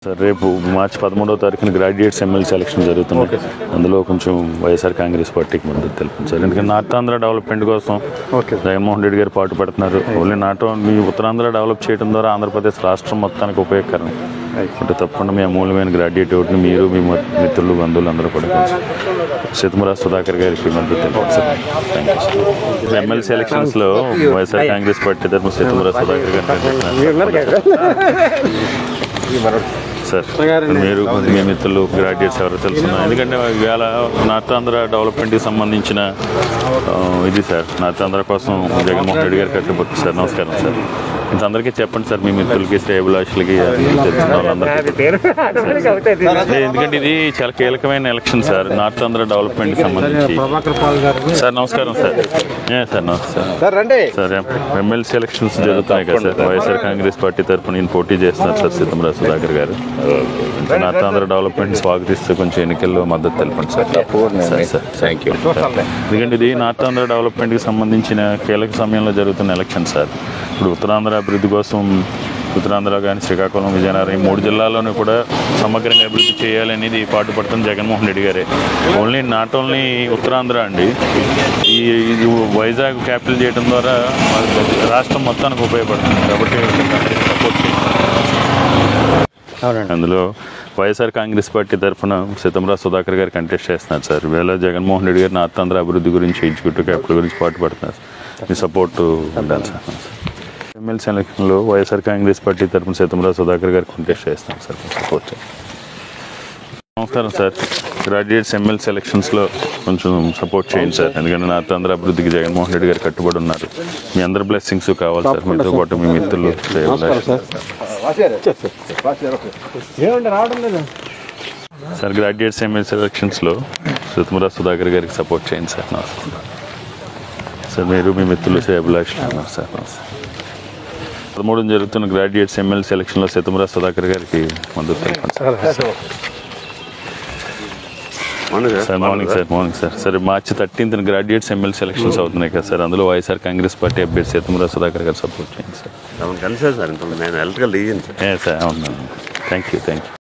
Sir రేపు మార్చి 13వ తారీఖున graduates MLC election జరుగుతుంది. అందులో కొంచెం వైఎస్ఆర్ కాంగ్రెస్ పార్టీకి మద్దతు తెలుపుతుంది సార్. ఎందుకంటే నార్త్ ఆంధ్ర డెవలప్మెంట్ కోసం జగన్మోహన్ రెడ్డి గారు పాటు పడుతున్నారు. ఓన్లీ మీ ఉత్తరాంధ్ర డెవలప్ చేయడం ద్వారా ఆంధ్రప్రదేశ్ రాష్ట్రం మొత్తానికి ఉపయోగకరం. అంటే తప్పకుండా మీ అమూల్యమైన గ్రాడ్యుయేట్ ఓటుని మీరు మీ మిత్రులు బంధువులు అందరూ కూడా కొంచెం సీతమరాజు సుధాకర్ గారికి మద్దతు తెలుపుతారు sir. Thank you sir. MLC ఎలక్షన్స్లో వైఎస్ఆర్ కాంగ్రెస్ పార్టీ తరఫున సీతమరాజు సుధాకర్ గారు సార్ మీరు మీ మిత్రులు గ్రాడ్యుయేట్స్ ఎవరు తెలుసున్నా. ఎందుకంటే ఇవాళ నార్త్ ఆంధ్ర డెవలప్మెంట్కి సంబంధించిన ఇది సార్. నార్త్ ఆంధ్ర కోసం జగన్మోహన్ రెడ్డి గారు కట్టుబడి సార్. నమస్కారం సార్. ఇంత అందరికీ చెప్పండి సార్, మీ మిత్రులకి శ్రేయభిలాషులకి తెలిసిన వాళ్ళందరికీ. ఎందుకంటే ఇది చాలా కీలకమైన ఎలక్షన్ సార్ నార్త్ ఆంధ్ర డెవలప్మెంట్కి సంబంధించి. సార్ నమస్కారం సార్. సార్ నమస్కారం సార్. ఎమ్మెల్సీ ఎలక్షన్స్ జరుగుతున్నాయి కదా సార్. వైఎస్ఆర్ కాంగ్రెస్ పార్టీ తరఫున నేను పోటీ చేస్తున్నారు సార్ సీతమరాజు సుధాకర్ గారు. నార్త్ ఆంధ్ర డెవలప్మెంట్ స్వాగతిస్తూ కొంచెం ఎన్నికల్లో మద్దతు తెలపండి సార్. Sir thank you. ఎందుకంటే ఇది నార్త్ ఆంధ్ర డెవలప్మెంట్కి సంబంధించిన కీలక సమయంలో జరుగుతున్న ఎలక్షన్ సార్. ఇప్పుడు ఉత్తరాంధ్ర అభివృద్ధి కోసం ఉత్తరాంధ్ర కానీ శ్రీకాకుళం విజయనగరం ఈ 3 జిల్లాల్లోనూ కూడా సమగ్రంగా అభివృద్ధి చేయాలనేది పాటుపడుతున్న జగన్మోహన్ రెడ్డి గారే. నాట్ ఓన్లీ ఉత్తరాంధ్ర అండి, ఇది వైజాగ్ క్యాపిటల్ చేయడం ద్వారా రాష్ట్రం మొత్తానికి ఉపయోగపడుతుంది. కాబట్టి సపోర్ట్ చేయండి. అందులో వైఎస్ఆర్ కాంగ్రెస్ పార్టీ తరఫున సీతమరాజు సుధాకర్ గారు కంటెస్ట్ చేస్తున్నారు సార్. ఈవేళ జగన్మోహన్ రెడ్డి గారు నార్త్ ఆంధ్ర అభివృద్ధి గురించి ఎగ్జిక్యూటివ్ క్యాపిటల్ గురించి పాటుపడుతున్నారు. మీ సపోర్ట్ ఉండాలి సార్. ఎమ్మెల్సీ ఎలక్షన్లో వైఎస్ఆర్ కాంగ్రెస్ పార్టీ తరఫున సీతమరాజు సుధాకర్ గారు కంటెస్ట్ చేస్తున్నాం సార్. సపోర్ట్ చేయండి. నమస్కారం సార్. గ్రాడ్యుయేట్స్ ఎమ్మెల్సీ ఎలక్షన్స్లో కొంచెం సపోర్ట్ చేయండి సార్. ఎందుకంటే నార్త్ ఆంధ్ర అభివృద్ధికి జగన్మోహన్ రెడ్డి గారు కట్టుబడి ఉన్నారు. మీ అందరి బ్లెస్సింగ్స్ కావాలి సార్. మీతో పాటు మీ మిత్రులు సార్. గ్రాడ్యుయేట్స్ ఎమ్మెల్సీ ఎలక్షన్స్లో సీతమరాజు సుధాకర్ గారికి సపోర్ట్ చేయండి సార్. నమస్కారం సార్. మీరు మీ మిత్రులు శ్రేయభిలాషులు సార్. 13 జరుగుతున్న గ్రాడ్యుయేట్స్ ఎమ్మెల్సీ ఎలక్షన్లో సీతమరాజు సుధాకర్ గారికి మద్దతు తెలపండి సార్. Morning sir. సరే మార్చి 13th గ్రాడ్యుయేట్స్ ఎమ్మెల్సీ ఎలక్షన్స్ అవుతున్నాయి కదా సార్. అందులో వైఎస్ఆర్ కాంగ్రెస్ పార్టీ అభ్యర్థి సీతమరాజు సుధాకర్ గారు సపోర్ట్ చేయండి సార్. కలిసారు సార్. నేను ఎలక్ట్రికల్ రీజన్ సార్. అవును. Thank you.